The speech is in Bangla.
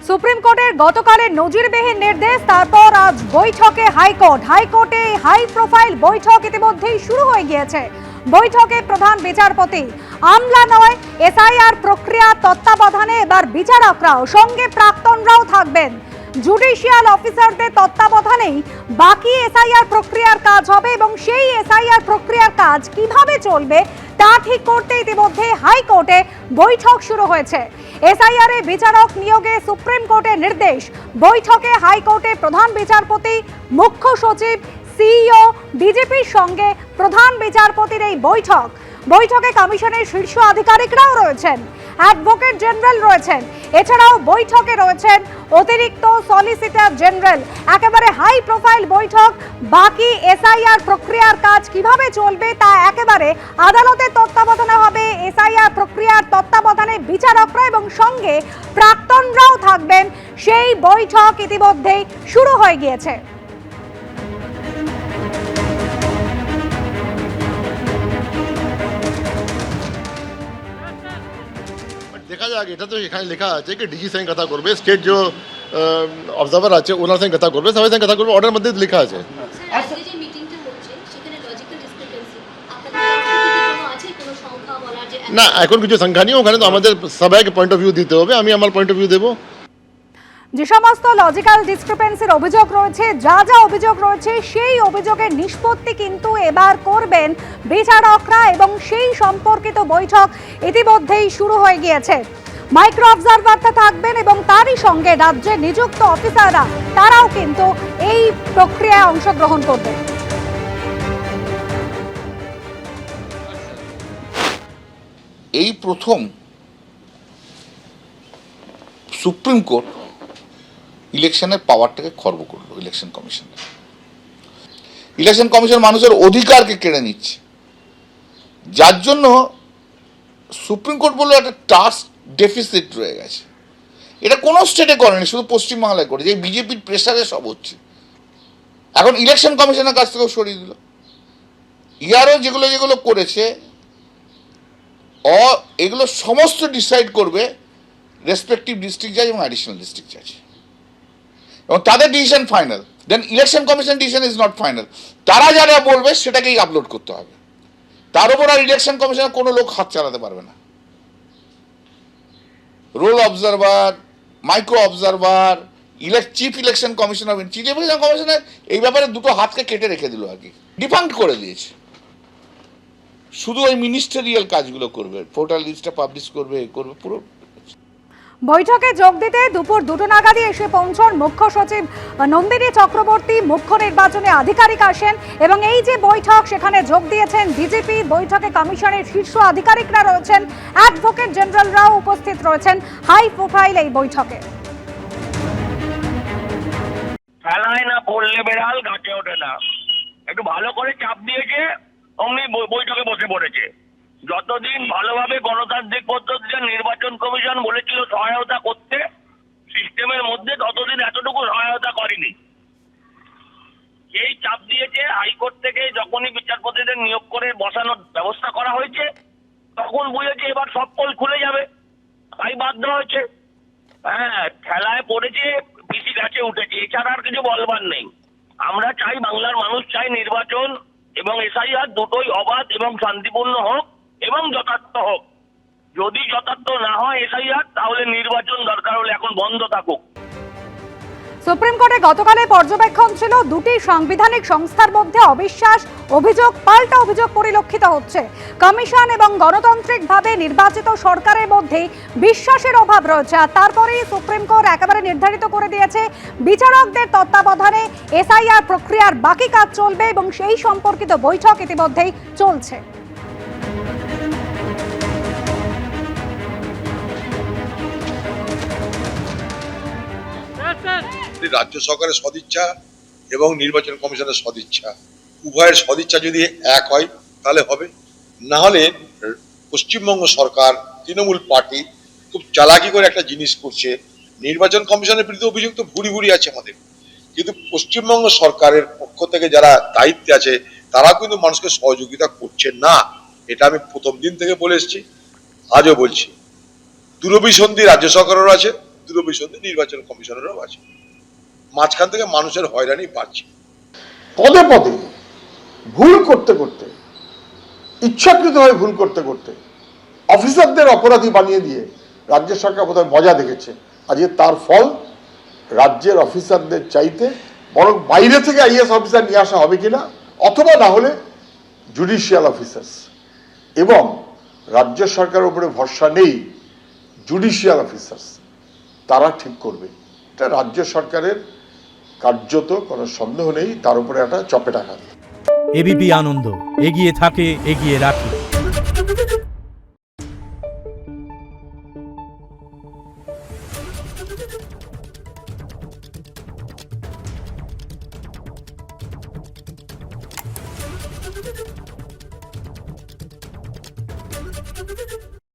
সুপ্রিম কোর্টের গতকালের নজিরবিহীন নির্দেশ, তারপর আজ বৈঠকে হাইকোর্টে হাই প্রোফাইল বৈঠক ইতিমধ্যেই শুরু হয়ে গিয়েছে। বৈঠকে প্রধান বিচারপতি, আমলা নয় এসআইআর প্রক্রিয়া তত্ত্বাবধানে এবার বিচারকরাও, সঙ্গে প্রাক্তনরাও থাকবেন। জুডিশিয়াল অফিসারদের তত্ত্বাবধানেই বাকি এসআইআর প্রক্রিয়ার কাজ হবে এবং সেই এসআইআর প্রক্রিয়ার কাজ কিভাবে চলবে তা ঠিক করতে ইতিমধ্যে হাইকোর্টে বৈঠক শুরু হয়েছে। এসআইআর এ বিচারক নিয়োগে সুপ্রিম কোর্টের নির্দেশ। বৈঠকে হাইকোর্টে প্রধান বিচারপতি, মুখ্য সচিব, সিইও, ডিজিপির সঙ্গে প্রধান বিচারপতির এই বৈঠকে কমিশনের শীর্ষ আধিকারিকরাও রয়েছেন, অ্যাডভোকেট জেনারেল রয়েছেন, এছাড়াও বৈঠকে রয়েছেন অতিরিক্ত সলিসিটর জেনারেল। একেবারে হাই প্রোফাইল বৈঠক। বাকি এসআইআর প্রক্রিয়ার কাজ কিভাবে চলবে তা একেবারে আদালতের তত্ত্বাবধানে হবে। এসআইআর প্রক্রিয়ার তত্ত্বাবধানে বিচারকরা এবং সঙ্গে প্রাক্তনরাও থাকবেন। সেই বৈঠক ইতিমধ্যেই শুরু হয়ে গিয়েছে। দেখা যাক, এটা তো এখানে লেখা আছে কি ডিজি সঙ্গে কথা করবে, স্টেট যে অবজারভার আছে ওনার সঙ্গে কথা করবে, সবাই সঙ্গে কথা করবে, অর্ডার মধ্যে লেখা আছে। না, এখন কিছু সংখ্যা নেই, ওখানে তো আমাদের সবাইকে পয়েন্ট অফ ভিউ দিতে হবে, আমি আমার পয়েন্ট অফ ভিউ দেবো। যে সমস্ত লজিক্যাল ডিসক্রিপেন্সির অভিযোগ রয়েছে, যা অভিযোগ রয়েছে, সেই অভিযোগের নিষ্পত্তি কিন্তু এবার করবেন বিচারকরা এবং সেই সম্পর্কিত বৈঠক ইতিমধ্যেই শুরু হয়ে গিয়েছে। মাইক্রো অবজারভাররা থাকবেন এবং তারই সঙ্গে রাজ্যে নিযুক্ত অফিসাররা, তারাও কিন্তু এই প্রক্রিয়ায় অংশগ্রহণ করবেন। এই প্রথম সুপ্রিম কোর্ট ইলেকশনের পাওয়ারটাকে খর্ব করলো। ইলেকশন কমিশন মানুষের অধিকারকে কেড়ে নিচ্ছে, যার জন্য সুপ্রিম কোর্ট বললো একটা টাস্ক ডেফিসিট রয়ে গেছে। এটা কোনো স্টেটে করেনি, শুধু পশ্চিমবাংলায় করেছে। এই বিজেপির প্রেসারে সব হচ্ছে। এখন ইলেকশন কমিশনের কাছ থেকেও সরিয়ে দিল। ইয়ারও যেগুলো করেছে এগুলো সমস্ত ডিসাইড করবে রেসপেক্টিভ ডিস্ট্রিক্ট জাজ এবং অ্যাডিশনাল ডিস্ট্রিক্ট জাজ, এবং তাদের decision final. Then election commission decision is not final. তারা যারা বলবে সেটাকেই আপলোড করতে হবে। তার উপর আর ইলেকশন কমিশনের কোনো লোক হাত চালাতে পারবে না। Roll observer, micro observer, chief election commissioner, chief election commissioner এই ব্যাপারে দুটো হাতকে কেটে রেখে দিল, আর কি ডিফাঙ্ক্ট করে দিয়েছে। শুধু ওই মিনিস্টারিয়াল কাজগুলো করবে, পোর্টাল লিস্টটা পাবলিশ করবে পুরো। বৈঠকে যোগ দিতে দুপুর 2টো নাগাদই এসে পৌঁছন মুখ্য সচিব নন্দিনী চক্রবর্তী। মুখ্য নির্বাচনী আধিকারিক আসেন এবং এই যে বৈঠক, সেখানে যোগ দিয়েছেন ডিজিপি। বৈঠকে কমিশনের শীর্ষ আধিকারিকরা রয়েছেন, অ্যাডভোকেট জেনারেলরাও উপস্থিত রয়েছেন হাই প্রোফাইল এই বৈঠকে। খেলায় না পড়লে বেড়াল গাছে ওঠে না। একটু ভালো করে চাপ দিয়েছে, অমনি বৈঠকে বসে পড়েছে। যতদিন ভালোভাবে গণতান্ত্রিক পদ্ধতিতে নির্বাচন কমিশন বলেছিল সহায়তা করতে সিস্টেমের মধ্যে, ততদিন এতটুকু সহায়তা করেনি। এই চাপ দিয়েছে হাইকোর্ট থেকে, যখনই বিচারপতিদের নিয়োগ করে বসানোর ব্যবস্থা করা হয়েছে তখন বুঝেছে এবার সব পোল খুলে যাবে, তাই বাধ্য হয়েছে। হ্যাঁ, খেলায় পড়েছে, পিসি গাছে উঠেছে, এছাড়া আর কিছু বলবার নেই। আমরা চাই, বাংলার মানুষ চাই নির্বাচন এবং এসআইআর দুটোই অবাধ এবং শান্তিপূর্ণ হোক এবং যথার্থ হোক। যদি যথার্থ না হয় এসআইআর, তাহলে নির্বাচন দরকার হলে এখন বন্ধ থাকুক। সুপ্রিম কোর্টে গতকালের পর্যবেক্ষণ ছিল, দুটি সাংবিধানিক সংস্থার মধ্যে অবিশ্বাস, পাল্টা অভিযোগ পরিলক্ষিত হচ্ছে। কমিশন এবং গণতান্ত্রিকভাবে নির্বাচিত সরকারের মধ্যে বিশ্বাসের অভাব রয়েছে। আর তারপরেই সুপ্রিম কোর্ট একেবারে নির্ধারিত করে দিয়েছে বিচারকদের তত্ত্বাবধানে এসআইআর প্রক্রিয়ার বাকি কাজ চলবে এবং সেই সম্পর্কিত বৈঠক ইতিমধ্যেই চলছে। রাজ্য সরকারের সদিচ্ছা এবং নির্বাচন কমিশনের সদিচ্ছা, উভয়ের সদিচ্ছা যদি এক হয় তাহলে হবে। না হলে পশ্চিমবঙ্গ সরকার, তৃণমূল পার্টি খুব চালাকি করে একটা জিনিস করছে। নির্বাচন কমিশনের বিরুদ্ধে অভিযোগ তো ভুরি আছে আমাদের, কিন্তু পশ্চিমবঙ্গ সরকারের পক্ষ থেকে যারা দায়িত্বে আছে তারা কিন্তু মানুষকে সহযোগিতা করছে না। এটা আমি প্রথম দিন থেকে বলে এসেছি, আজও বলছি। দূরভিসন্ধি রাজ্য সরকারেরও আছে, বুদ্ধিরও বিষয় নির্বাচন কমিশনেরও আছে। মাঝখান থেকে মানুষের হয়রানি বাড়ছে। পদে পদে ভুল করতে করতে, ইচ্ছাকৃতভাবে ভুল করতে করতে অফিসারদের অপরাধী বানিয়ে দিয়ে রাজ্য সরকার বোধহয় মজা দেখেছে। আজকে তার ফল রাজ্যের অফিসারদের চাইতে বরং বাইরে থেকে আইএস অফিসার নিয়ে আসা হবে কিনা, অথবা না হলে জুডিশিয়াল অফিসার্স, এবং রাজ্য সরকারের উপরে ভরসা নেই জুডিশিয়াল অফিসার্স, তারা ঠিক করবে। এটা রাজ্য সরকারের কার্যত কোনো সন্দেহ নেই, তার উপরে একটা চপেটাঘাত। এবিপি আনন্দ, এগিয়ে থাকে, এগিয়ে রাখে।